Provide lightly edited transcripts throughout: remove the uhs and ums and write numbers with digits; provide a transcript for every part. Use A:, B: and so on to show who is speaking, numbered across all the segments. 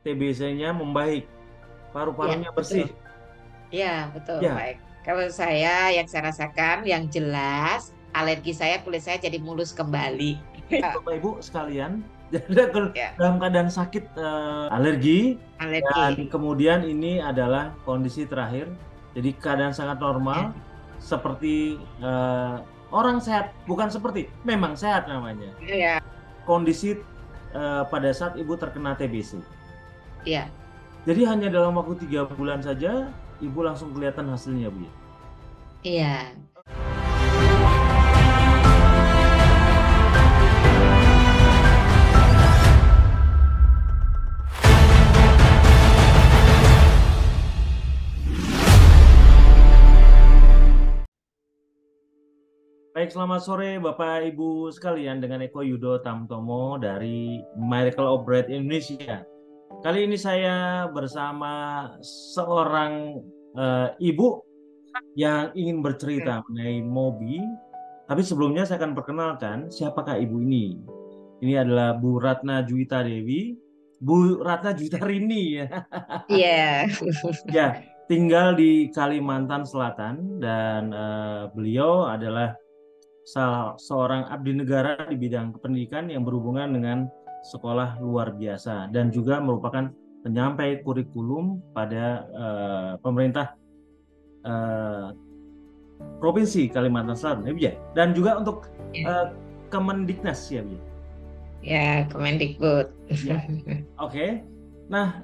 A: TBC-nya membaik,
B: Ya,
A: paru-parunya
B: betul.
A: bersih.
B: Ya, betul,
A: Ya,
B: baik. Kalau saya yang saya rasakan yang jelas alergi saya kulit saya jadi mulus kembali. Ya,
A: Bapak Ibu sekalian,
B: ya,
A: dalam keadaan sakit alergi dan
B: alergi.
A: kemudian ini adalah kondisi terakhir. Jadi keadaan sangat
B: Ya,
A: normal seperti orang sehat, bukan seperti, memang sehat namanya.
B: ya,
A: Kondisi pada saat Ibu terkena TBC.
B: ya.
A: Jadi hanya dalam waktu 3 bulan saja Ibu langsung kelihatan hasilnya, Bu.
B: Iya.
A: Baik, selamat sore Bapak Ibu sekalian dengan Eko Yudo Tamtomo dari Miracle of Bread Indonesia. Kali ini saya bersama seorang ibu yang ingin bercerita mengenai Mobi. Tapi sebelumnya saya akan perkenalkan siapakah ibu ini. Ini adalah Bu Ratna Juwita Dewi, Bu Ratna Juwita Rini ya.
B: Iya.
A: Ya, tinggal di Kalimantan Selatan dan beliau adalah seorang abdi negara di bidang pendidikan yang berhubungan dengan sekolah luar biasa dan juga merupakan penyampai kurikulum pada pemerintah eh, Provinsi Kalimantan Selatan, ya, Bu, ya. Dan juga untuk
B: Ya,
A: eh, Kemendiknas, ya, Bu, ya.
B: ya, Kemendikbud.
A: Ya, oke. Nah,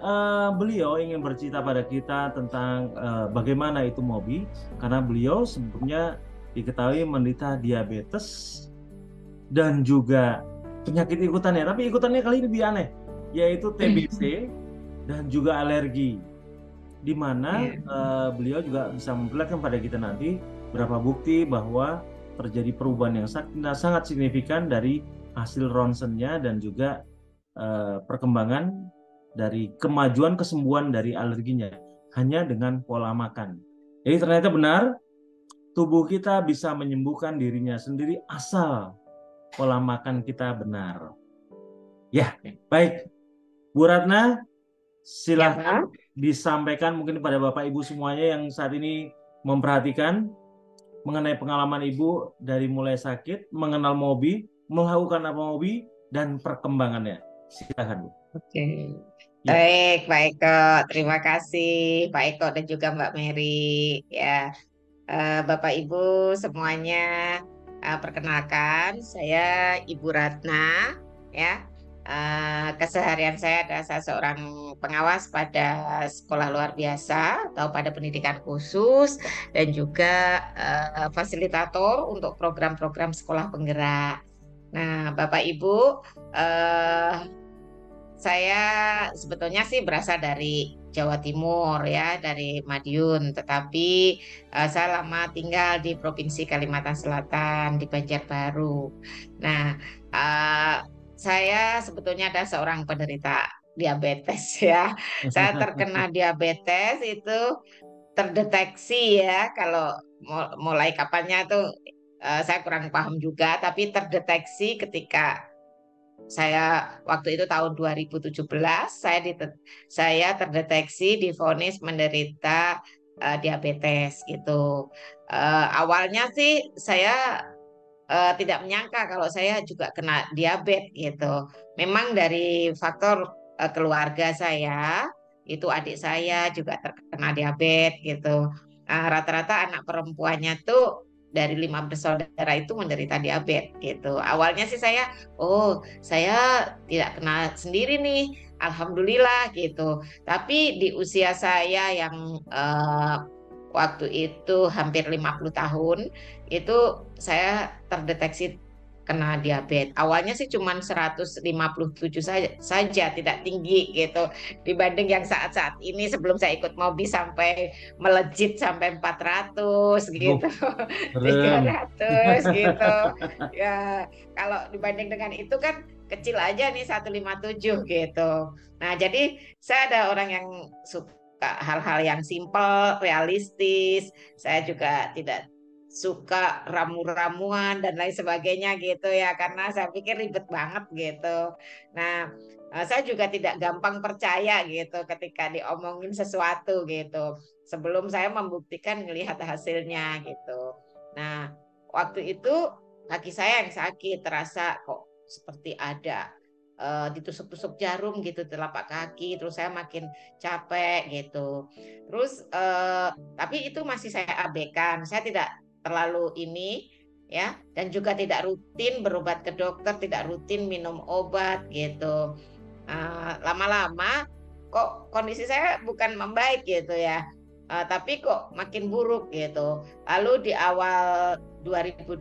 A: beliau ingin bercerita pada kita tentang bagaimana itu Mobi, karena beliau sebelumnya diketahui menderita diabetes dan juga penyakit ikutannya. Tapi ikutannya kali ini lebih aneh, yaitu TBC dan juga alergi. Di mana
B: Ya.
A: beliau juga bisa memperlihatkan pada kita nanti berapa bukti bahwa terjadi perubahan yang sangat signifikan dari hasil ronsennya dan juga perkembangan dari kemajuan kesembuhan dari alerginya hanya dengan pola makan. Jadi ternyata benar tubuh kita bisa menyembuhkan dirinya sendiri asal pola makan kita benar. Ya, baik. Bu Ratna,
B: Ya,
A: silahkan
B: Pak.
A: disampaikan mungkin kepada Bapak Ibu semuanya yang saat ini memperhatikan mengenai pengalaman Ibu dari mulai sakit, mengenal Mobi, melakukan apa Mobi, dan perkembangannya. Silakan, Bu.
B: Oke.
A: Ya,
B: Baik, Pak Eko. Terima kasih, Pak Eko dan juga Mbak Mary. Ya, Bapak Ibu semuanya, perkenalkan, saya Ibu Ratna. Ya, keseharian saya adalah saya seorang pengawas pada sekolah luar biasa atau pada pendidikan khusus dan juga fasilitator untuk program-program sekolah penggerak. Nah, Bapak Ibu, eh, saya sebetulnya sih berasal dari Jawa Timur ya, dari Madiun, tetapi saya lama tinggal di Provinsi Kalimantan Selatan di Banjarbaru. Nah, eh, saya sebetulnya adalah seorang penderita diabetes ya. Saya terkena diabetes itu terdeteksi ya, kalau mulai kapannya tuh saya kurang paham juga, tapi terdeteksi ketika saya waktu itu tahun 2017 saya terdeteksi divonis menderita diabetes gitu. Awalnya sih saya tidak menyangka kalau saya juga kena diabetes gitu. Memang dari faktor keluarga saya, itu adik saya juga terkena diabetes gitu. Rata-rata anak perempuannya tuh dari 5 bersaudara itu menderita diabetes gitu. Awalnya sih oh saya tidak kena sendiri nih, alhamdulillah gitu. Tapi di usia saya yang waktu itu hampir 50 tahun, itu saya terdeteksi kena diabetes. Awalnya sih cuma 157 saja, tidak tinggi gitu. Dibanding yang saat-saat ini sebelum saya ikut Mobi sampai melejit sampai 400
A: Bu,
B: gitu. tiga
A: keren.
B: ratus gitu. Ya, kalau dibanding dengan itu kan kecil aja nih 157 gitu. Nah, jadi saya ada orang yang suka hal-hal yang simpel, realistis. Saya juga tidak suka ramu-ramuan dan lain sebagainya gitu ya, karena saya pikir ribet banget gitu. Nah, Saya juga tidak gampang percaya gitu ketika diomongin sesuatu gitu. Sebelum saya membuktikan melihat hasilnya gitu. Nah, waktu itu kaki saya yang sakit, terasa kok seperti ada ditusuk-tusuk jarum gitu telapak kaki, terus saya makin capek gitu. Terus tapi itu masih saya abaikan. Saya tidak terlalu ini ya, dan juga tidak rutin berobat ke dokter, tidak rutin minum obat gitu. Lama-lama kok kondisi saya bukan membaik gitu ya, tapi kok makin buruk gitu. Lalu di awal 2020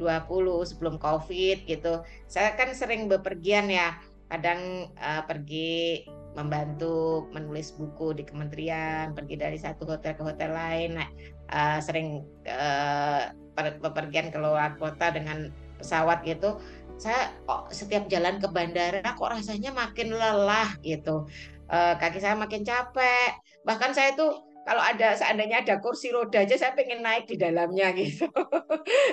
B: sebelum COVID gitu, saya kan sering bepergian ya, kadang pergi membantu menulis buku di kementerian, pergi dari satu hotel ke hotel lain, nah, sering bepergian ke luar kota dengan pesawat gitu. Saya kok setiap jalan ke bandara kok rasanya makin lelah gitu. Kaki saya makin capek. Bahkan saya tuh kalau seandainya ada kursi roda aja saya pengen naik di dalamnya gitu.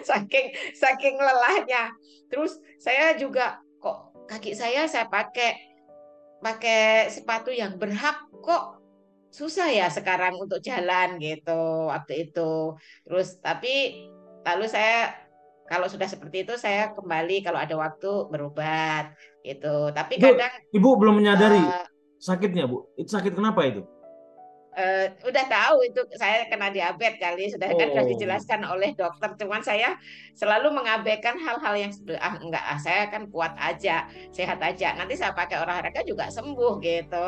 B: Saking saking lelahnya. Terus saya juga kok kaki saya pakai pakai sepatu yang berhak kok susah ya sekarang untuk jalan gitu waktu itu. Terus tapi lalu saya kalau sudah seperti itu saya kembali kalau ada waktu berobat gitu. Tapi
A: Itu
B: kadang
A: Ibu belum menyadari
B: eh,
A: sakitnya, Bu. Itu sakit kenapa itu?
B: udah tahu itu saya kena diabetes kali sudah
A: Oh,
B: dijelaskan oleh dokter. Cuman saya selalu mengabaikan hal-hal yang enggak saya kan kuat aja, sehat aja. Nanti saya pakai olahraga juga sembuh gitu.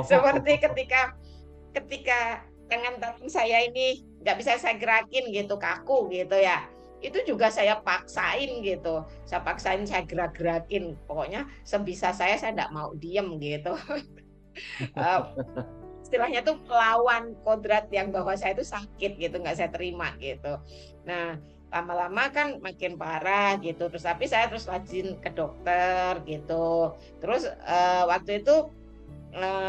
B: Seperti
A: oh,
B: ketika ketika tangan saya ini nggak bisa saya gerakin gitu, kaku gitu ya, itu juga saya paksain gitu, saya gerak-gerakin, pokoknya sebisa saya nggak mau diem gitu. Eh, Istilahnya tuh melawan kodrat yang bahwa saya itu sakit gitu, nggak saya terima gitu. Nah, lama-lama kan makin parah gitu, terus tapi saya terus rajin ke dokter gitu. Terus waktu itu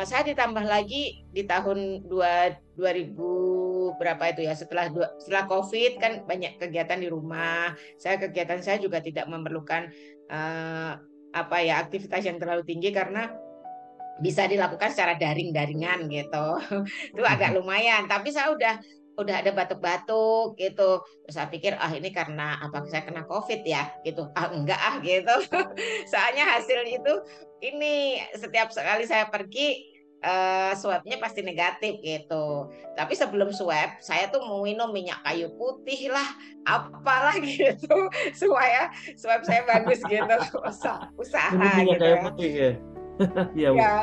B: saya ditambah lagi di tahun 2000 berapa itu ya, setelah COVID kan banyak kegiatan di rumah. Kegiatan saya juga tidak memerlukan eh, apa ya aktivitas yang terlalu tinggi karena bisa dilakukan secara daring-daringan gitu. Itu agak lumayan, tapi saya udah ada batuk-batuk gitu. Terus saya pikir ini karena apa saya kena COVID ya gitu. Enggak gitu. Soalnya hasil itu ini setiap sekali saya pergi swabnya pasti negatif gitu. Tapi sebelum swab, saya tuh mau minum minyak kayu putih lah, apalah gitu supaya swab saya bagus gitu. Usaha
A: minum minyak
B: gitu
A: kayu
B: ya.
A: putih ya. Iya, Bu.
B: Ya,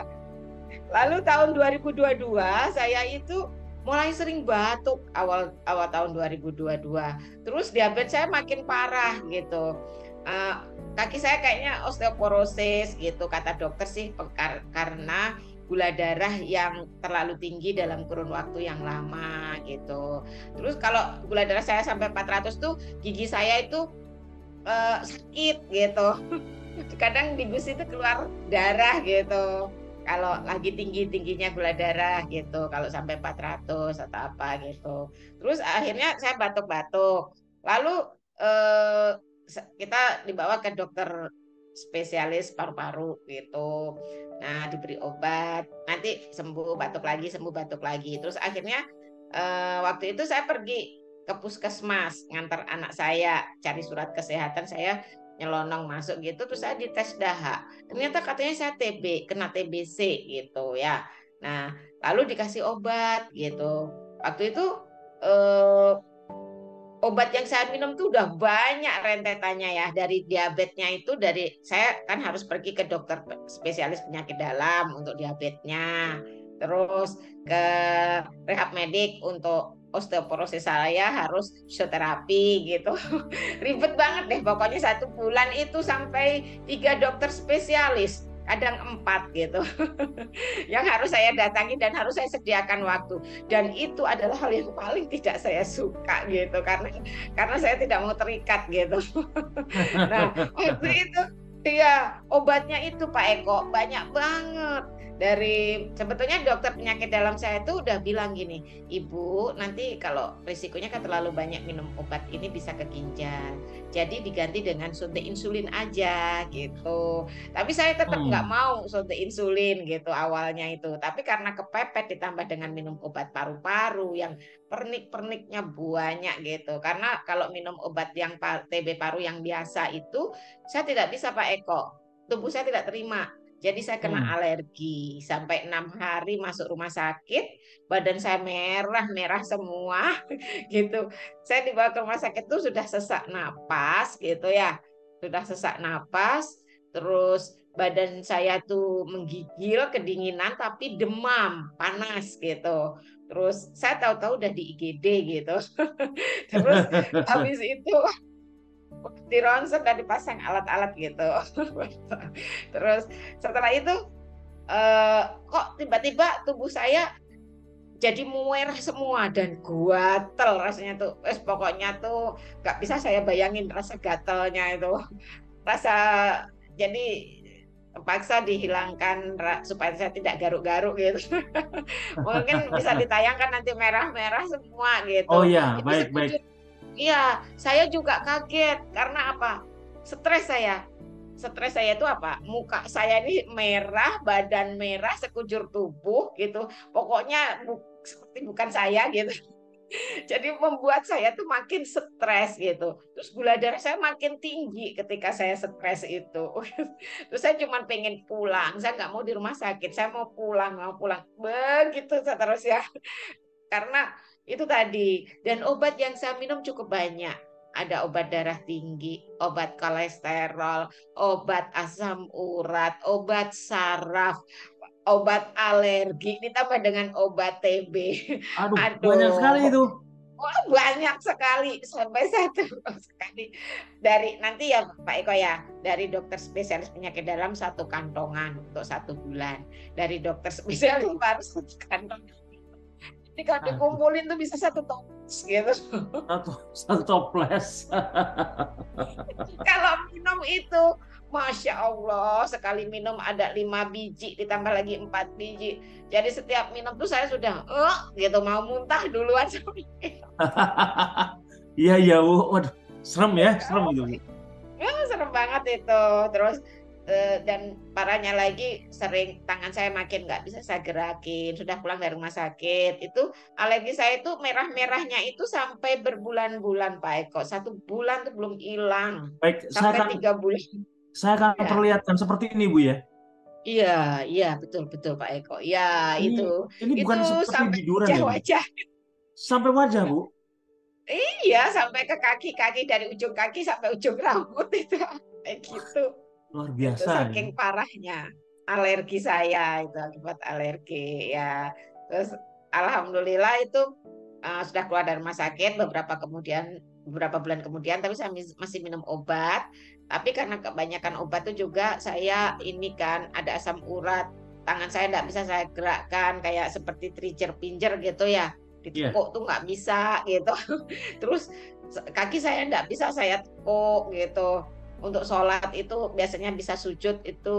B: lalu tahun 2022 saya itu mulai sering batuk awal awal tahun 2022. Terus diabetes saya makin parah gitu. Eh, Kaki saya kayaknya osteoporosis gitu kata dokter sih karena gula darah yang terlalu tinggi dalam kurun waktu yang lama gitu. Terus kalau gula darah saya sampai 400 tuh gigi saya itu sakit gitu. Kadang di gusi itu keluar darah gitu kalau lagi tinggi-tingginya gula darah gitu, kalau sampai 400 atau apa gitu. Terus akhirnya saya batuk-batuk. Lalu eh, kita dibawa ke dokter spesialis paru-paru gitu. Nah, diberi obat, nanti sembuh batuk lagi, sembuh batuk lagi. Terus akhirnya waktu itu saya pergi ke puskesmas ngantar anak saya cari surat kesehatan, saya nyelonong masuk gitu, terus saya dites dahak, ternyata katanya saya TB, kena TBC gitu ya. Nah, lalu dikasih obat gitu. Waktu itu eh, obat yang saya minum tuh udah banyak rentetannya ya, dari diabetesnya itu, dari saya kan harus pergi ke dokter spesialis penyakit dalam untuk diabetesnya, terus ke rehab medik untuk osteoporosis, saya harus fisioterapi gitu. Ribet banget deh pokoknya, 1 bulan itu sampai 3 dokter spesialis, kadang 4 gitu yang harus saya datangi dan harus saya sediakan waktu, dan itu adalah hal yang paling tidak saya suka gitu karena saya tidak mau terikat gitu. Nah waktu itu ya obatnya itu Pak Eko banyak banget, sebetulnya dokter penyakit dalam saya itu udah bilang gini, Ibu, nanti kalau risikonya kan terlalu banyak minum obat ini bisa ke ginjal. Jadi diganti dengan suntik insulin aja gitu. Tapi saya tetap nggak
A: Hmm.
B: mau suntik insulin gitu awalnya itu. Tapi karena kepepet ditambah dengan minum obat paru-paru yang pernik-perniknya banyak gitu. Karena kalau minum obat yang TB paru yang biasa itu saya tidak bisa Pak Eko. Tubuh saya tidak terima. Jadi saya kena
A: Hmm.
B: alergi sampai 6 hari masuk rumah sakit, badan saya merah-merah semua gitu. Saya dibawa ke rumah sakit itu sudah sesak napas gitu ya, sudah sesak napas, terus badan saya tuh menggigil, kedinginan tapi demam, panas gitu. Terus saya tahu-tahu udah di IGD gitu. Terus habis itu di ronsen dan dipasang alat-alat gitu. Terus setelah itu kok tiba-tiba tubuh saya jadi merah semua dan gatel rasanya tuh. Pokoknya tuh nggak bisa saya bayangin rasa gatelnya itu. Rasa jadi paksa dihilangkan supaya saya tidak garuk-garuk gitu. Mungkin bisa ditayangkan nanti merah-merah semua
A: Oh
B: gitu.
A: ya,
B: Itu
A: baik-baik.
B: sekujur. Iya, saya juga kaget karena apa? Stres saya. Stres saya itu apa? Muka saya ini merah, badan merah, sekujur tubuh gitu. Pokoknya seperti bukan saya gitu. Jadi membuat saya tuh makin stres gitu. Terus gula darah saya makin tinggi ketika saya stres itu. Terus saya cuma pengen pulang. Saya nggak mau di rumah sakit. Saya mau pulang, mau pulang. Begitu seterusnya. Karena itu tadi. Dan obat yang saya minum cukup banyak. Ada obat darah tinggi, obat kolesterol, obat asam urat, obat saraf, obat alergi, ditambah dengan obat TB.
A: Aduh, banyak sekali
B: Aduh,
A: itu.
B: wah, banyak sekali sampai satu sekali dari nanti ya Pak Eko ya, dari dokter spesialis penyakit dalam satu kantongan untuk 1 bulan, dari dokter spesialis paru satu kantongan. Jadi kalau
A: Aduh,
B: dikumpulin tuh bisa satu toples gitu.
A: satu toples.
B: Kalau minum itu, Masya Allah, sekali minum ada 5 biji, ditambah lagi 4 biji. Jadi setiap minum tuh saya sudah, gitu mau muntah duluan.
A: Iya, iya, Bu. Waduh, serem ya, serem itu, Bu.
B: Ya, serem banget itu. Terus dan parahnya lagi sering tangan saya makin nggak bisa saya gerakin. Sudah pulang dari rumah sakit. Itu alergi saya itu merah-merahnya itu sampai berbulan-bulan Pak Eko. 1 bulan tuh belum hilang.
A: Baik,
B: Sampai 3 bulan.
A: saya akan
B: Ya.
A: perlihatkan seperti ini, Bu ya.
B: Iya, iya betul betul Pak Eko. Ya
A: Ini
B: itu
A: ini
B: itu
A: bukan seperti
B: sampai
A: biduran ya, Bu.
B: wajah-wajah.
A: Sampai wajah, Bu.
B: Iya, sampai ke kaki-kaki dari ujung kaki sampai ujung rambut itu kayak gitu.
A: Luar
B: Itu
A: biasa ya.
B: saking parahnya alergi saya itu akibat alergi ya. Terus alhamdulillah itu sudah keluar dari rumah sakit beberapa bulan kemudian tapi saya masih minum obat. Tapi karena kebanyakan obat itu juga saya ini kan ada asam urat. Tangan saya tidak bisa saya gerakkan kayak seperti trijer-pinjer gitu ya.
A: Iya.
B: Ditekuk tuh nggak bisa gitu. Terus kaki saya tidak bisa saya tekuk gitu. Untuk sholat itu biasanya bisa sujud itu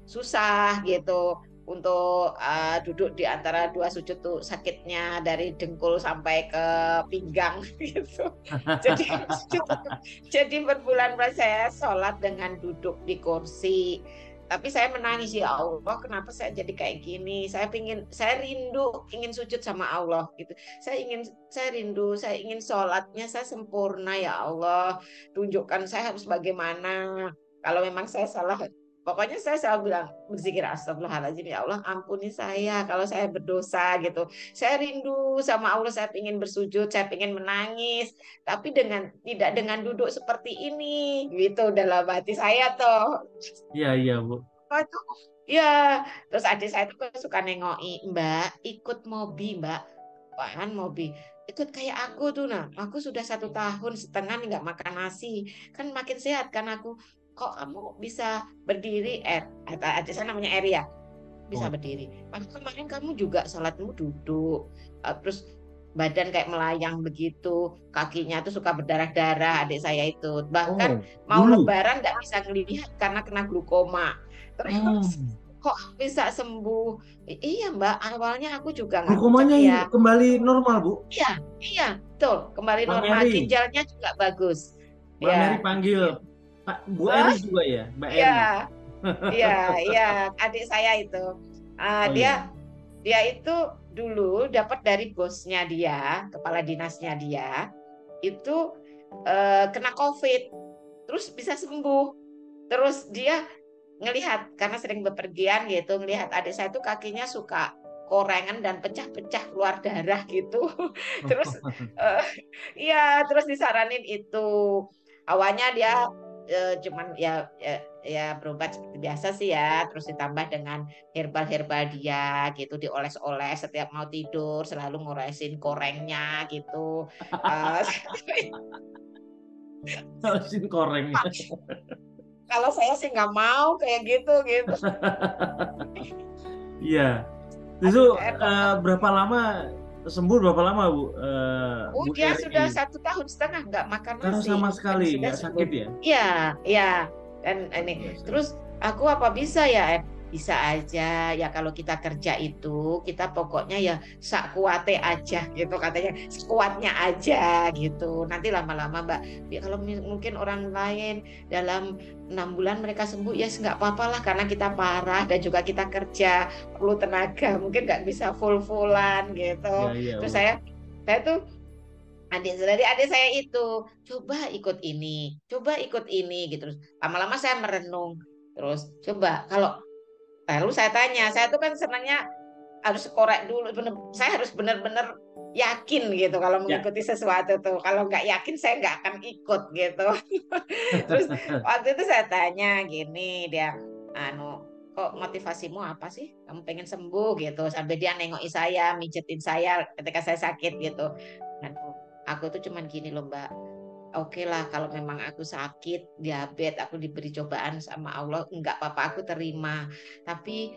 B: susah gitu. Untuk duduk di antara dua sujud tuh sakitnya dari dengkul sampai ke pinggang gitu. Jadi jadi berbulan-bulan saya sholat dengan duduk di kursi. Tapi saya menangis ya Allah, kenapa saya jadi kayak gini? Saya rindu, ingin sujud sama Allah gitu. Saya rindu, saya ingin sholatnya saya sempurna ya Allah. Tunjukkan saya harus bagaimana. Kalau memang saya salah, pokoknya saya selalu bilang berzikir astagfirullahaladzim ya Allah ampuni saya kalau saya berdosa gitu. Saya rindu sama Allah, saya ingin bersujud, saya ingin menangis, tapi tidak dengan duduk seperti ini gitu dalam hati saya toh.
A: Iya, iya, Bu.
B: Aduh, ya, terus adik saya tuh suka nengoki, Mbak, ikut Mobi, Mbak. Apaan Mobi? Ikut kayak aku tuh, nah. Aku sudah 1 tahun setengah nih nggak makan nasi. Kan makin sehat kan aku. Kok kamu bisa berdiri? Adik saya namanya Eri ya. Bisa
A: Oh.
B: berdiri. Pas kemarin kamu juga sholatmu duduk. Terus badan kayak melayang begitu. Kakinya tuh suka berdarah-darah adik saya itu. Bahkan
A: Oh,
B: mau
A: dulu.
B: lebaran nggak bisa ngelihat karena kena glukoma. Terus
A: Hmm.
B: kok bisa sembuh? Iya Mbak, awalnya aku juga nggak
A: Glukomanya
B: percaya.
A: kembali normal, Bu.
B: Iya, iya, betul. Kembali
A: Mbak
B: normal.
A: Mary,
B: Ginjalnya juga bagus.
A: Mbak
B: Ya,
A: Mary panggil
B: gitu.
A: Pak Bu
B: Oh,
A: Eri juga ya, Mbak
B: iya,
A: Eri.
B: iya, iya. Adik saya itu,
A: Oh
B: dia
A: iya.
B: dia itu dulu dapat dari bosnya dia, kepala dinasnya dia, itu kena COVID, terus bisa sembuh. Terus dia ngelihat karena sering bepergian gitu, ngelihat adik saya tuh kakinya suka korengan dan pecah-pecah keluar darah gitu. Terus eh, iya, terus disaranin itu. Awalnya dia cuman ya berobat seperti biasa sih ya, terus ditambah dengan herbal-herbal dia gitu, dioles-oles setiap mau tidur, selalu ngoresin korengnya gitu. Eh,
A: Mesin koreng.
B: kalau saya sih nggak mau kayak gitu gitu.
A: Iya. Itu
B: Aduh, saya kok
A: berapa lama sembuh, berapa lama Bu
B: oh,
A: Bu
B: dia
A: Eri
B: sudah
A: ini?
B: 1,5 tahun nggak makan
A: Karena
B: nasi
A: sama
B: dan
A: sekali
B: sudah
A: nggak
B: sembuh.
A: sakit ya?
B: Iya, iya. Dan
A: Luar
B: ini
A: biasa.
B: terus aku apa bisa ya? Bisa aja ya kalau kita kerja itu kita pokoknya ya sak kuate aja gitu katanya, sekuatnya aja gitu. Nanti lama-lama Mbak, ya kalau mungkin orang lain dalam 6 bulan mereka sembuh ya nggak apa-apa lah karena kita parah dan juga kita kerja perlu tenaga mungkin nggak bisa full-fullan gitu.
A: Iya, iya
B: Terus
A: Bu.
B: saya tuh adik saya itu coba ikut ini, coba ikut ini gitu. Terus lama-lama saya merenung. Terus coba kalau lalu saya tanya, saya tuh kan senangnya harus korek dulu, saya harus benar-benar yakin gitu kalau
A: Ya.
B: mengikuti sesuatu tuh. Kalau nggak yakin saya nggak akan ikut gitu. Terus waktu itu saya tanya gini dia, kok motivasimu apa sih? Kamu pengen sembuh gitu. Sampai dia nengoki saya, mijetin saya ketika saya sakit gitu. Dan aku tuh cuman gini loh Mbak. Oke lah kalau memang aku sakit, diabetes, aku diberi cobaan sama Allah, enggak apa-apa aku terima. Tapi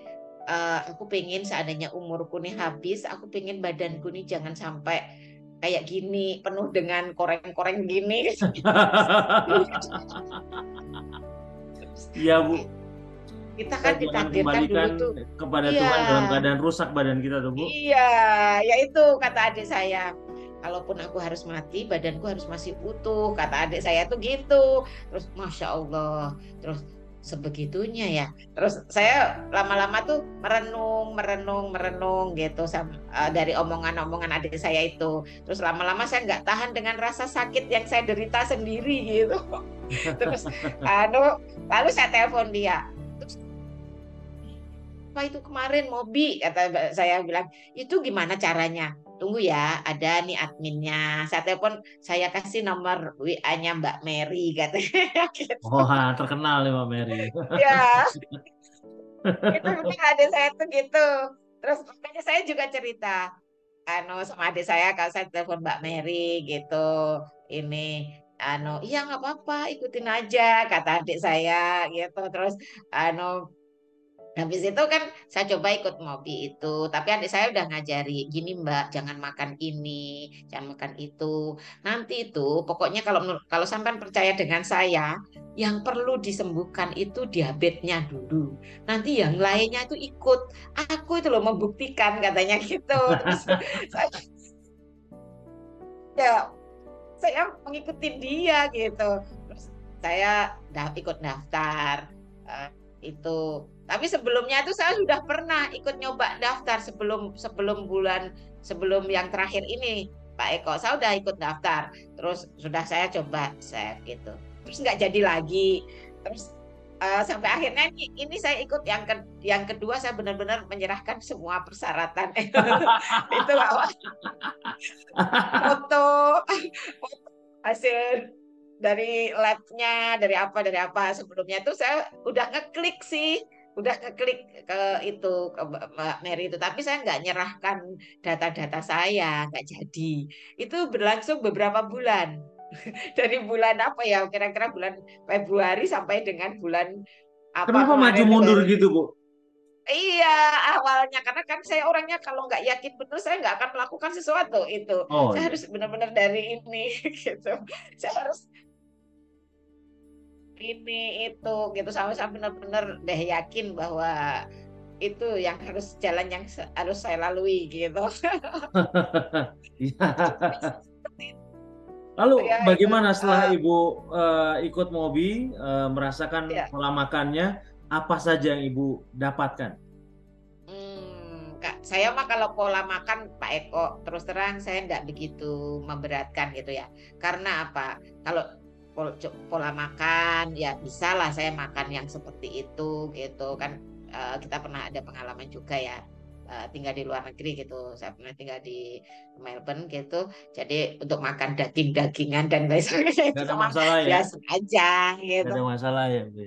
B: aku pengen seandainya umurku nih habis, aku pengen badanku nih jangan sampai kayak gini, penuh dengan koreng-koreng gini.
A: Iya Bu,
B: Kita
A: kita
B: kan
A: jangan
B: ditakdirkan dulu
A: kembalikan
B: tuh.
A: kepada
B: Iya,
A: Tuhan dalam keadaan rusak badan kita tuh Bu.
B: iya, ya itu kata adik saya. Kalaupun aku harus mati, badanku harus masih utuh. Kata adik saya tuh gitu. Terus Masya Allah. Terus sebegitunya ya. Terus saya lama-lama tuh merenung, merenung, merenung gitu dari omongan-omongan adik saya itu. Terus lama-lama saya nggak tahan dengan rasa sakit yang saya derita sendiri gitu. Terus lalu saya telepon dia. Apa itu kemarin Mobi kata saya bilang itu gimana caranya tunggu ya ada nih adminnya saya telepon saya kasih nomor WA-nya Mbak Mary katanya gitu
A: Wah, terkenal nih Mbak Mary.
B: ya itu mungkin adik saya tuh gitu terus makanya saya juga cerita sama adik saya kalau saya telepon Mbak Mary gitu ini iya nggak apa-apa ikutin aja kata adik saya gitu terus anu habis itu kan saya coba ikut Mobi itu, tapi adik saya udah ngajari, gini Mbak, jangan makan ini, jangan makan itu. Nanti itu, pokoknya kalau sampai percaya dengan saya, yang perlu disembuhkan itu diabetesnya dulu. Nanti yang lainnya itu ikut. Aku itu loh membuktikan katanya gitu. Terus saya, ya, saya mengikuti dia gitu. Terus saya ikut daftar eh, itu. Tapi sebelumnya itu saya sudah pernah ikut nyoba daftar sebelum sebelum sebelum yang terakhir ini Pak Eko. Saya sudah ikut daftar. Terus sudah saya coba save gitu. Terus nggak jadi lagi. Terus sampai akhirnya ini saya ikut yang kedua saya benar-benar menyerahkan semua persyaratan itu foto hasil dari labnya dari apa sebelumnya itu saya udah ngeklik sih udah ngeklik ke itu ke Mbak Mary itu tapi saya nggak nyerahkan data-data saya nggak jadi itu berlangsung beberapa bulan dari bulan apa ya kira-kira bulan Februari sampai dengan bulan apa
A: Kenapa maju
B: kemarin
A: mundur gitu Bu?
B: iya awalnya karena kan saya orangnya kalau nggak yakin betul saya nggak akan melakukan sesuatu itu
A: Oh
B: saya
A: iya.
B: harus benar-benar dari ini gitu saya harus ini itu gitu sampai saya benar-benar deh yakin bahwa itu yang harus jalan yang harus saya lalui gitu.
A: Iya. Lalu
B: Ya itu
A: bagaimana setelah Ibu ikut Mobi, merasakan
B: ya.
A: pola makannya, apa saja yang Ibu dapatkan?
B: Kak, saya mah kalau pola makan Pak Eko, terus terang saya nggak begitu memberatkan gitu ya. Karena apa? Kalau pola makan ya bisa lah saya makan yang seperti itu gitu kan. Kita pernah ada pengalaman juga ya, tinggal di luar negeri gitu. Saya pernah tinggal di Melbourne gitu. Jadi untuk makan daging-dagingan dan lain sebagainya
A: Gak
B: itu
A: ada
B: memang
A: masalah ya?
B: biasa aja
A: Gak
B: gitu.
A: ada masalah ya, Bu?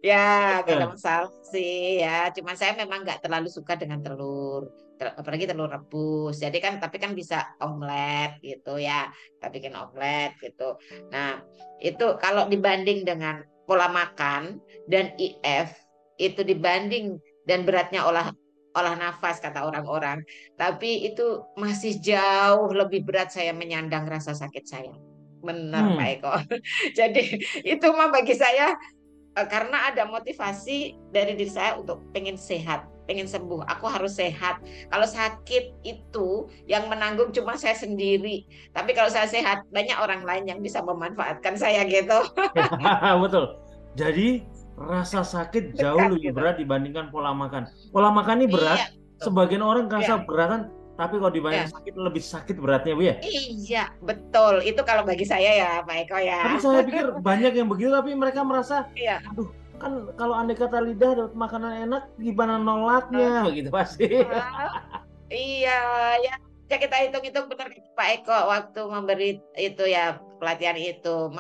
B: Ya, gak ada
A: Eh,
B: masalah sih ya. Cuma saya memang nggak terlalu suka dengan telur, apalagi telur rebus. Jadi kan, tapi kan bisa omelet gitu ya. Kita bikin omelet gitu. Nah, itu kalau dibanding dengan pola makan dan IF, itu dibanding dan beratnya olah olah nafas kata orang-orang. Tapi itu masih jauh lebih berat saya menyandang rasa sakit saya. Benar, Pak
A: hmm.
B: Eko. Jadi itu mah bagi saya karena ada motivasi dari diri saya untuk pengen sehat, pengen sembuh. Aku harus sehat. Kalau sakit itu yang menanggung cuma saya sendiri. Tapi kalau saya sehat, banyak orang lain yang bisa memanfaatkan saya gitu.
A: Betul. Jadi rasa sakit jauh
B: Dekat
A: lebih
B: gitu.
A: berat dibandingkan pola makan. Pola makan ini berat,
B: Iya, betul.
A: sebagian orang
B: Iya,
A: merasa beratan, tapi kalau dibanding
B: iya.
A: sakit lebih sakit beratnya, Bu ya.
B: Iya, betul. Itu kalau bagi saya ya, Pak Eko ya.
A: Tapi saya pikir banyak yang begitu, tapi mereka merasa,
B: Iya.
A: aduh, kan kalau andai kata lidah dapat makanan enak, gimana nolaknya, begitu pasti.
B: Iya, ya, ya kita hitung-hitung benar Pak Eko waktu memberi itu ya pelatihan itu,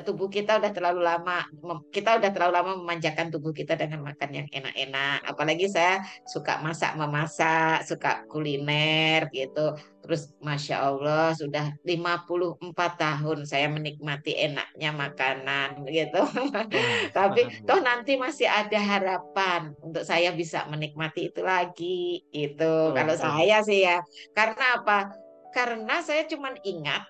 B: tubuh kita udah terlalu lama, kita udah terlalu lama memanjakan tubuh kita dengan makan yang enak-enak. Apalagi saya suka masak memasak, suka kuliner gitu. Terus Masya Allah sudah 54 tahun saya menikmati enaknya makanan gitu.
A: Wah,
B: Tapi
A: sepakat, Bu.
B: toh nanti masih ada harapan untuk saya bisa menikmati itu lagi. Itu
A: Betul,
B: kalau
A: betul, Bu.
B: saya sih ya. Karena apa? Karena saya cuma ingat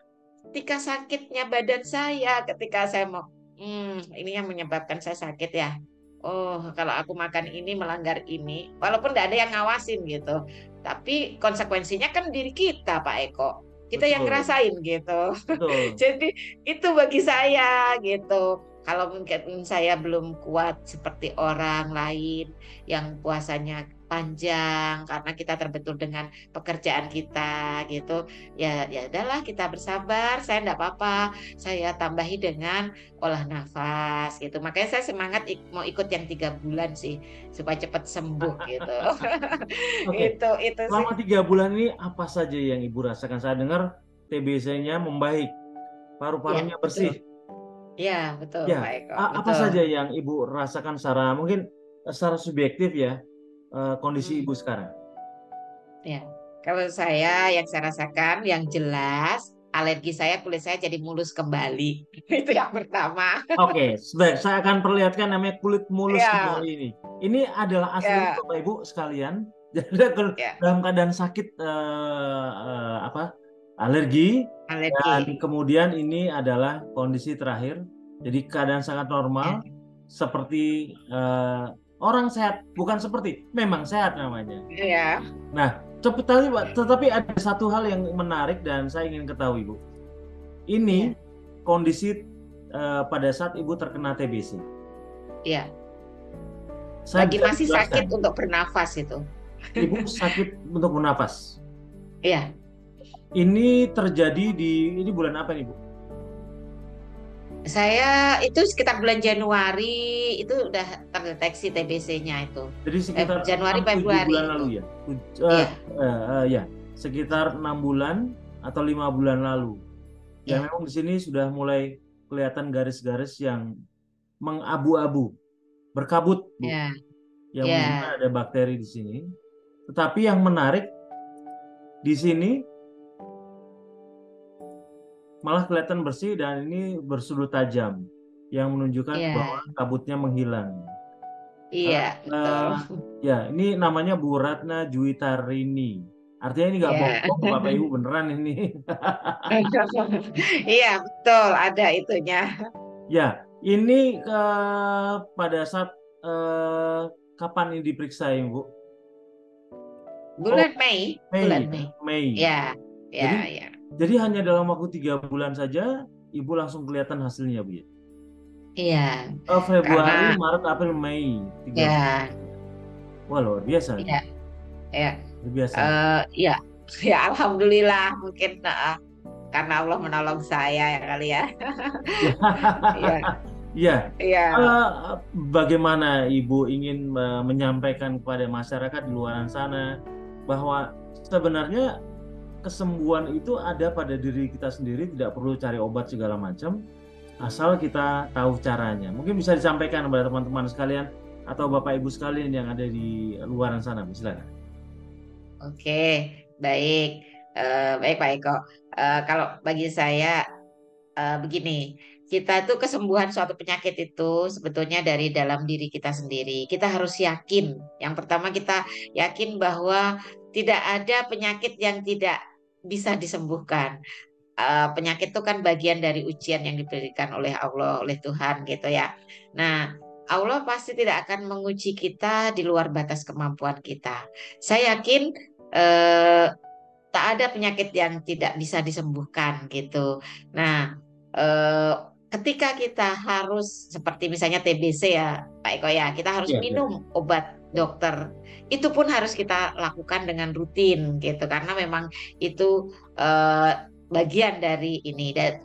B: ketika sakitnya badan saya, ketika saya mau, ini yang menyebabkan saya sakit ya. Oh, kalau aku makan ini melanggar ini, walaupun tidak ada yang ngawasin gitu. Tapi konsekuensinya kan diri kita, Pak Eko. Kita yang
A: Betul,
B: ngerasain gitu.
A: betul.
B: Jadi itu bagi saya gitu. Kalau mungkin saya belum kuat seperti orang lain yang puasanya panjang karena kita terbentur dengan pekerjaan kita gitu. Ya ya udahlah kita bersabar, saya enggak apa-apa. Saya tambahi dengan olah nafas gitu. Makanya saya semangat mau ikut yang 3 bulan sih supaya cepat sembuh gitu.
A: Oke,
B: Itu sih.
A: selama 3 bulan ini apa saja yang Ibu rasakan? Saya dengar TBC-nya membaik,
B: Iya,
A: paru-parunya
B: betul.
A: bersih.
B: Iya, betul
A: Ya,
B: Pak Eko.
A: apa
B: Betul.
A: saja yang Ibu rasakan secara mungkin secara subjektif ya, kondisi
B: Hmm.
A: Ibu sekarang?
B: Ya, kalau saya yang saya rasakan yang jelas alergi saya kulit saya jadi mulus kembali. Itu yang pertama.
A: Oke, sebaik saya akan perlihatkan namanya kulit mulus
B: Ya,
A: kembali ini. Ini adalah aslinya
B: ya,
A: Bapak Ibu sekalian. Jadi
B: ya,
A: dalam keadaan sakit apa alergi dan
B: alergi.
A: kemudian ini adalah kondisi terakhir. Jadi keadaan sangat
B: Ya,
A: normal seperti orang sehat, bukan seperti memang sehat namanya.
B: ya,
A: Nah, tetapi ada satu hal yang menarik dan saya ingin ketahui, Bu. Ini
B: ya,
A: kondisi pada saat Ibu terkena TBC.
B: ya.
A: Saya
B: Lagi
A: bisa
B: masih sakit
A: jelaskan,
B: untuk bernafas itu.
A: Ibu sakit untuk bernafas.
B: Ya,
A: Ini terjadi ini bulan apa nih, Bu?
B: saya itu sekitar bulan Januari itu udah terdeteksi TBC-nya itu.
A: Jadi sekitar
B: Januari
A: 6-7 bulan
B: Februari itu.
A: lalu ya.
B: Iya,
A: Ya, sekitar 6 bulan atau 5 bulan lalu. Ya
B: iya,
A: memang di sini sudah mulai kelihatan garis-garis yang mengabu-abu, berkabut, Bu.
B: iya,
A: Yang
B: iya,
A: menunjukkan ada bakteri di sini. Tetapi yang menarik di sini malah kelihatan bersih dan ini bersudut tajam yang menunjukkan
B: iya,
A: bahwa kabutnya menghilang.
B: iya, betul.
A: Eh, ya, ini namanya Bu Ratna Juwitarini. Artinya ini nggak
B: Iya.
A: bohong, Bapak Ibu beneran ini.
B: Iya, betul, ada itunya.
A: Ya, ini pada saat kapan ini diperiksa, Ibu? Oh,
B: Bulan Mei,
A: Mei,
B: bulan Mei.
A: Mei.
B: Ya,
A: Jadi
B: ya, ya.
A: jadi hanya dalam waktu 3 bulan saja ibu langsung kelihatan hasilnya, Bu ya.
B: Iya, karena
A: Februari, Maret, April, Mei, 3 bulan.
B: ya,
A: Wah, luar biasa nih.
B: ya, ya,
A: Luar biasa nih.
B: ya, ya, alhamdulillah mungkin karena Allah menolong saya ya kali ya.
A: Ya,
B: Iya,
A: ya.
B: iya.
A: Bagaimana Ibu ingin menyampaikan kepada masyarakat di luar sana bahwa sebenarnya kesembuhan itu ada pada diri kita sendiri, tidak perlu cari obat segala macam, asal kita tahu caranya. Mungkin bisa disampaikan kepada teman-teman sekalian atau Bapak Ibu sekalian yang ada di luar sana, Bu. Silakan.
B: Oke, baik. Baik Pak Eko. Kalau bagi saya begini, kita itu kesembuhan suatu penyakit itu sebetulnya dari dalam diri kita sendiri. Kita harus yakin. Yang pertama kita yakin bahwa tidak ada penyakit yang tidak bisa disembuhkan. Penyakit itu kan bagian dari ujian yang diberikan oleh Allah, oleh Tuhan gitu ya. Nah, Allah pasti tidak akan menguji kita di luar batas kemampuan kita. Saya yakin eh, tak ada penyakit yang tidak bisa disembuhkan gitu. Nah, eh, ketika kita harus seperti misalnya TBC ya, Pak Eko ya, kita harus
A: Iya, iya.
B: minum obat dokter. Itu pun harus kita lakukan dengan rutin gitu, karena memang itu bagian dari ini. Dan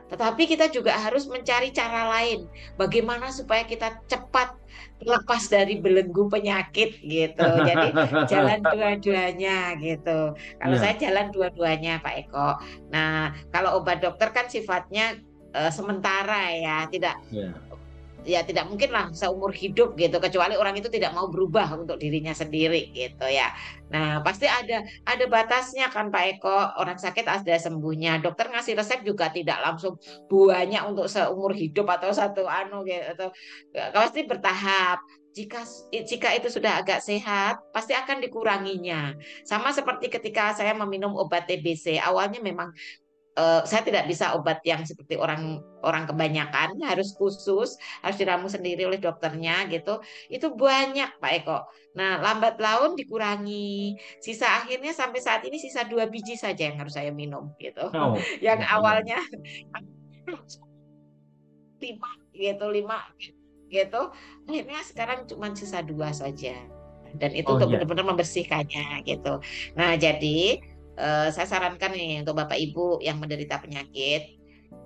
B: tetapi kita juga harus mencari cara lain, bagaimana supaya kita cepat lepas dari belenggu penyakit gitu. Jadi jalan dua-duanya gitu. Kalau saya
A: Iya,
B: jalan dua-duanya Pak Eko. Nah, kalau obat dokter kan sifatnya sementara ya, tidak
A: iya.
B: ya tidak mungkin lah seumur hidup gitu, kecuali orang itu tidak mau berubah untuk dirinya sendiri gitu ya. Nah, pasti ada batasnya kan Pak Eko. Orang sakit ada sembuhnya. Dokter ngasih resep juga tidak langsung banyak untuk seumur hidup atau satu anu gitu. Pasti bertahap. Jika itu sudah agak sehat, pasti akan dikuranginya. Sama seperti ketika saya meminum obat TBC, awalnya memang saya tidak bisa obat yang seperti orang orang kebanyakan, harus khusus, harus diramu sendiri oleh dokternya gitu. Itu banyak Pak Eko. Nah, lambat laun dikurangi. Sisa akhirnya sampai saat ini sisa 2 biji saja yang harus saya minum gitu.
A: Oh,
B: Yang
A: iya, iya.
B: awalnya 5 gitu, 5 gitu. Akhirnya sekarang cuma sisa 2 saja. Dan itu
A: Oh,
B: untuk
A: iya.
B: benar-benar membersihkannya gitu. Nah, jadi saya sarankan nih untuk Bapak Ibu yang menderita penyakit,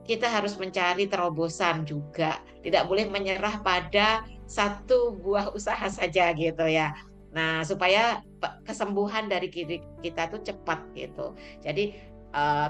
B: kita harus mencari terobosan juga. Tidak boleh menyerah pada satu buah usaha saja gitu ya. Nah, supaya kesembuhan dari kita tuh cepat gitu. Jadi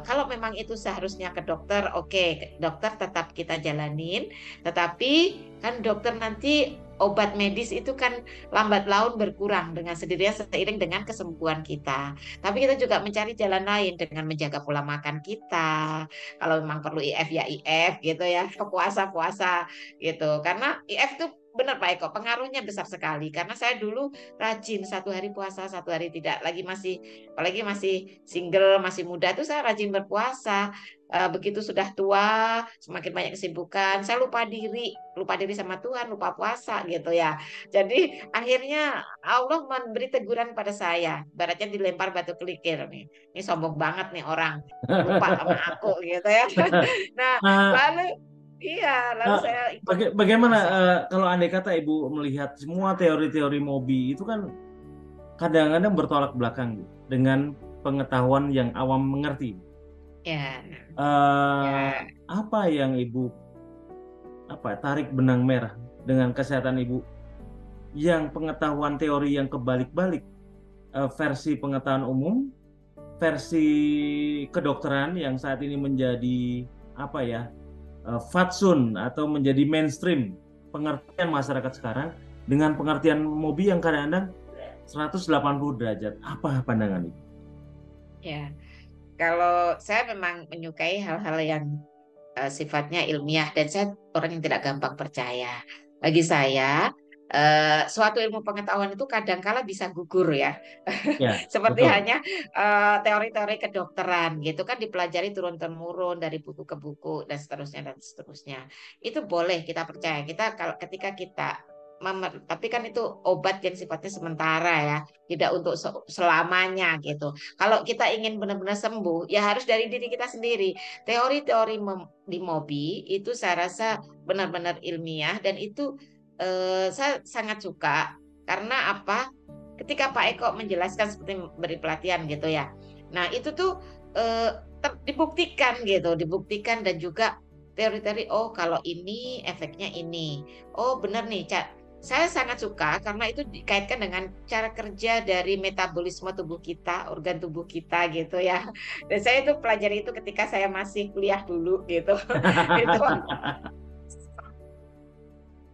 B: kalau memang itu seharusnya ke dokter, oke, dokter tetap kita jalanin. Tetapi kan dokter nanti obat medis itu kan lambat laun berkurang dengan sendirinya seiring dengan kesembuhan kita. Tapi kita juga mencari jalan lain dengan menjaga pola makan kita. Kalau memang perlu IF ya IF gitu ya, puasa-puasa gitu. Karena IF tuh benar Pak Eko, pengaruhnya besar sekali. Karena saya dulu rajin 1 hari puasa, 1 hari tidak. Apalagi masih single, masih muda tuh saya rajin berpuasa. Begitu sudah tua, semakin banyak kesibukan, saya lupa diri sama Tuhan, lupa puasa gitu ya. Jadi akhirnya Allah memberi teguran pada saya, baratnya dilempar batu kerikil nih. Ini sombong banget nih orang, lupa sama aku gitu ya. Nah,
A: Nah,
B: lalu iya, lalu
A: eh,
B: saya ikut
A: bagaimana
B: puasa.
A: kalau andai kata Ibu melihat semua teori-teori Mobi itu kan kadang-kadang bertolak belakang Bu, dengan pengetahuan yang awam mengerti.
B: Ya,
A: Eh,
B: ya,
A: apa yang Ibu tarik benang merah dengan kesehatan Ibu yang pengetahuan teori yang kebalik-balik, versi pengetahuan umum, versi kedokteran yang saat ini menjadi apa ya, fatsun atau menjadi mainstream pengertian masyarakat sekarang dengan pengertian Mobi yang kadang-kadang 180 derajat. Apa pandangan Ibu?
B: ya. Kalau saya memang menyukai hal-hal yang sifatnya ilmiah dan saya orang yang tidak gampang percaya. Bagi saya, suatu ilmu pengetahuan itu kadangkala bisa gugur ya.
A: Ya,
B: Seperti
A: betul.
B: hanya teori-teori kedokteran gitu kan dipelajari turun-temurun dari buku ke buku dan seterusnya dan seterusnya. Itu boleh kita percaya. Kita kalau ketika kita tapi kan itu obat yang sifatnya sementara ya, tidak untuk selamanya gitu. Kalau kita ingin benar-benar sembuh, ya harus dari diri kita sendiri. Teori-teori di MOBI itu saya rasa benar-benar ilmiah dan itu saya sangat suka karena apa? Ketika Pak Eko menjelaskan seperti beri pelatihan gitu ya. Nah, itu tuh dibuktikan gitu, dibuktikan dan juga teori-teori oh kalau ini efeknya ini. Oh benar nih, saya sangat suka karena itu dikaitkan dengan cara kerja dari metabolisme tubuh kita, organ tubuh kita gitu ya. Dan saya itu pelajari itu ketika saya masih kuliah dulu gitu. Itu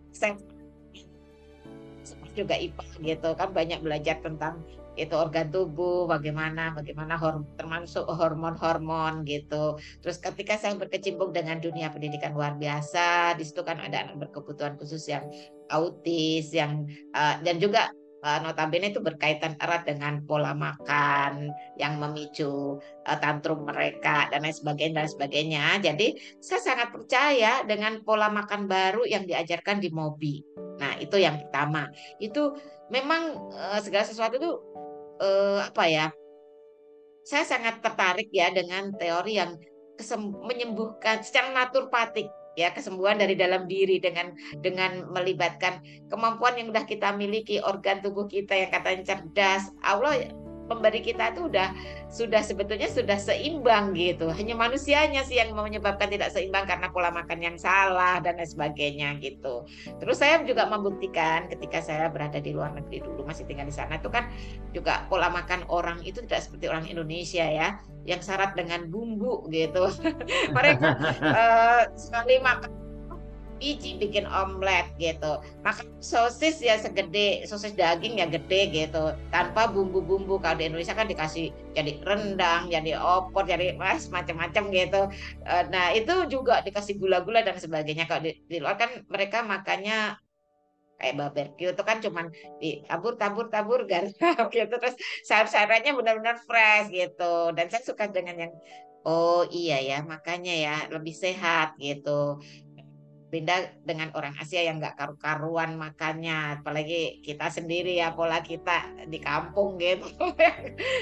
B: saya juga IPA gitu kan banyak belajar tentang itu organ tubuh, bagaimana termasuk hormon-hormon gitu. Terus ketika saya berkecimpung dengan dunia pendidikan luar biasa, di situ kan ada anak berkebutuhan khusus yang autis, yang dan juga notabene itu berkaitan erat dengan pola makan yang memicu tantrum mereka dan lain sebagainya dan sebagainya. Jadi saya sangat percaya dengan pola makan baru yang diajarkan di MOBI. Nah, itu yang pertama. Itu memang segala sesuatu itu apa ya? Saya sangat tertarik ya dengan teori yang menyembuhkan secara naturpatik ya kesembuhan dari dalam diri dengan melibatkan kemampuan yang sudah kita miliki organ tubuh kita yang katanya cerdas. Allah pemberi kita itu sudah sebetulnya sudah seimbang gitu. Hanya manusianya sih yang menyebabkan tidak seimbang karena pola makan yang salah dan lain sebagainya gitu. Terus saya juga membuktikan ketika saya berada di luar negeri dulu masih tinggal di sana itu kan juga pola makan orang itu tidak seperti orang Indonesia ya yang syarat dengan bumbu gitu. Mereka sekali makan biji bikin omelet gitu. Makan sosis ya segede sosis daging ya gede gitu. Tanpa bumbu-bumbu. Kalau di Indonesia kan dikasih jadi rendang, jadi opor, jadi macam-macam gitu. Nah itu juga dikasih gula-gula dan sebagainya. Kalau di luar kan mereka makannya kayak barbecue itu kan cuman ditabur garam gitu terus sayur-sayurannya benar-benar fresh gitu dan saya suka dengan yang oh iya ya makanya ya lebih sehat gitu beda dengan orang Asia yang nggak karu-karuan makannya apalagi kita sendiri ya pola kita di kampung gitu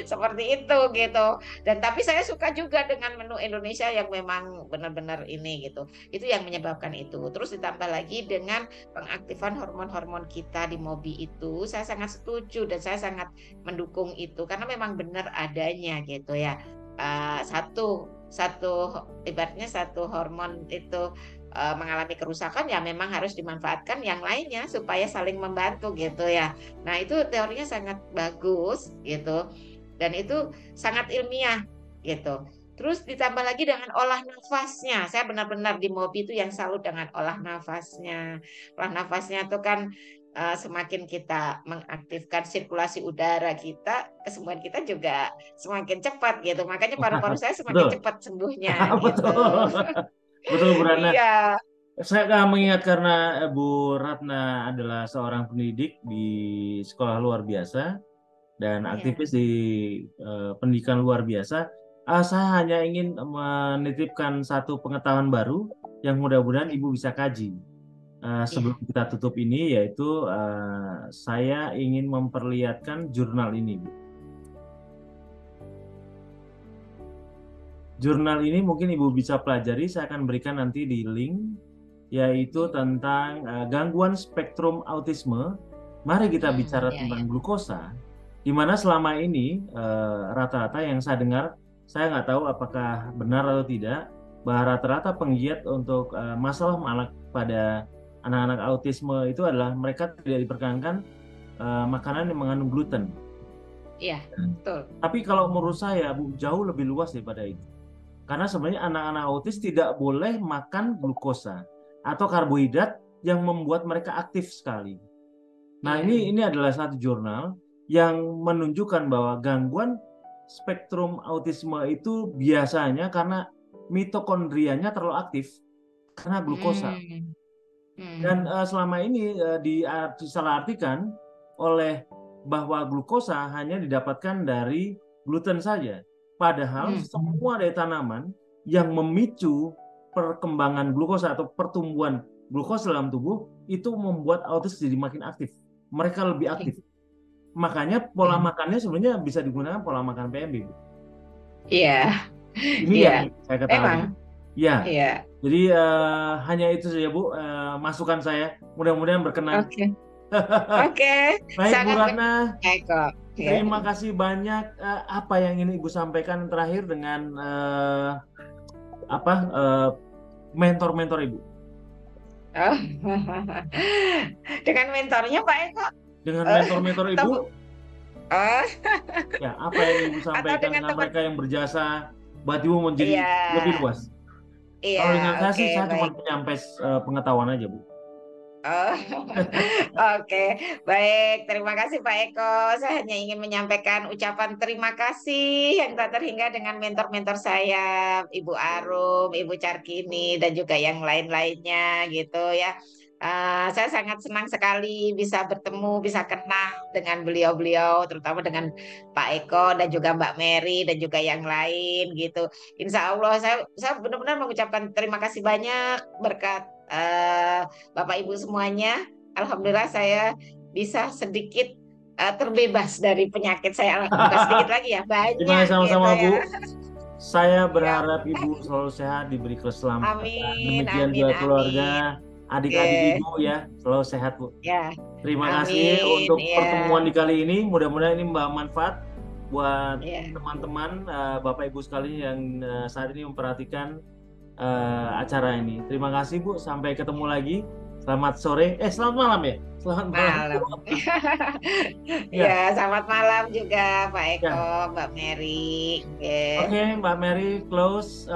B: seperti itu gitu dan tapi saya suka juga dengan menu Indonesia yang memang benar-benar ini gitu itu yang menyebabkan itu terus ditambah lagi dengan pengaktifan hormon-hormon kita di MOBI itu saya sangat setuju dan saya sangat mendukung itu karena memang benar adanya gitu ya. Satu satu ibaratnya satu hormon itu mengalami kerusakan ya memang harus dimanfaatkan yang lainnya supaya saling membantu gitu ya. Nah, itu teorinya sangat bagus gitu. Dan itu sangat ilmiah gitu. Terus ditambah lagi dengan olah nafasnya. Saya benar-benar di MOBI itu yang salut dengan olah nafasnya. Olah nafasnya itu kan semakin kita mengaktifkan sirkulasi udara kita, kesembuhan kita juga semakin cepat gitu. Makanya paru-paru saya semakin
A: Betul.
B: cepat sembuhnya gitu.
A: Betul. Betul, Bu Ratna.
B: Iya.
A: Saya mengingat karena Bu Ratna adalah seorang pendidik di sekolah luar biasa dan
B: Iya.
A: aktivis di pendidikan luar biasa. Saya hanya ingin menitipkan satu pengetahuan baru yang mudah-mudahan Ibu bisa kaji.
B: Iya.
A: Sebelum kita tutup ini, yaitu saya ingin memperlihatkan jurnal ini, Bu. Jurnal ini mungkin Ibu bisa pelajari, saya akan berikan nanti di link, yaitu tentang gangguan spektrum autisme. Mari kita bicara
B: Ya,
A: tentang
B: ya.
A: glukosa, di mana selama ini rata-rata yang saya dengar, saya nggak tahu apakah benar atau tidak, bahwa rata-rata penggiat untuk masalah pada anak-anak autisme itu adalah mereka tidak diperkenankan makanan yang mengandung gluten.
B: Iya, betul.
A: Tapi kalau menurut saya, Bu, jauh lebih luas daripada itu. Karena sebenarnya anak-anak autis tidak boleh makan glukosa atau karbohidrat yang membuat mereka aktif sekali. Nah,
B: Iya.
A: ini adalah satu jurnal yang menunjukkan bahwa gangguan spektrum autisme itu biasanya karena mitokondrianya terlalu aktif karena glukosa.
B: Hmm.
A: Dan
B: Hmm.
A: selama ini disalahartikan oleh bahwa glukosa hanya didapatkan dari gluten saja. Padahal semua dari tanaman yang memicu perkembangan glukosa atau pertumbuhan glukos dalam tubuh itu membuat autis jadi makin aktif. Mereka lebih aktif. Makanya pola makannya sebenarnya bisa digunakan pola makan PMB, Bu.
B: Iya,
A: Ini
B: iya.
A: yang saya
B: Memang,
A: ketahui. Ya,
B: iya.
A: jadi hanya itu saja, Bu, masukan saya. Mudah-mudahan berkenan.
B: Oke, oke.
A: Baik, Bu
B: Sangat
A: Ratna.
B: baik kok. Ya.
A: Terima kasih banyak. Apa yang ingin Ibu sampaikan terakhir dengan mentor-mentor Ibu?
B: Oh. Dengan mentornya Pak Eko.
A: Dengan
B: Eh,
A: mentor-mentor Ibu,
B: atau, oh,
A: ya apa yang Ibu
B: atau
A: sampaikan
B: dengan
A: dengan
B: teman.
A: mereka yang berjasa buat Ibu menjadi
B: Iya,
A: lebih luas?
B: iya,
A: Kalau dengan saya
B: oke,
A: sih, saya cuma
B: baik.
A: penyampai pengetahuan aja, Bu.
B: Oh, oke, baik. Terima kasih Pak Eko. Saya hanya ingin menyampaikan ucapan terima kasih yang tak terhingga dengan mentor-mentor saya, Ibu Arum, Ibu Carkini, dan juga yang lain-lainnya gitu ya. Saya sangat senang sekali bisa bertemu, bisa kenal dengan beliau-beliau, terutama dengan Pak Eko dan juga Mbak Mary dan juga yang lain gitu. Insya Allah saya benar-benar mengucapkan terima kasih banyak berkat Bapak Ibu semuanya. Alhamdulillah saya bisa sedikit terbebas dari penyakit saya. Bukan sedikit lagi ya,
A: Terima
B: banyak
A: kasih
B: gitu
A: sama-sama,
B: ya.
A: Bu. Saya
B: Ya,
A: berharap Ibu selalu sehat, diberi keselamatan.
B: amin,
A: Demikian
B: amin,
A: juga
B: amin.
A: keluarga, adik-adik
B: Oke,
A: Ibu ya, selalu sehat, Bu.
B: ya,
A: Terima kasih
B: amin,
A: untuk
B: ya,
A: pertemuan di kali ini. Mudah-mudahan ini bermanfaat buat
B: ya.
A: teman-teman, Bapak Ibu sekalian yang saat ini memperhatikan acara ini. Terima kasih, Bu. Sampai ketemu lagi. Selamat sore. Selamat malam ya. Selamat malam.
B: Malam.
A: Ya,
B: Ya, selamat malam juga Pak Eko,
A: ya.
B: Mbak Mary. Oke.
A: Oke, Mbak Mary, close.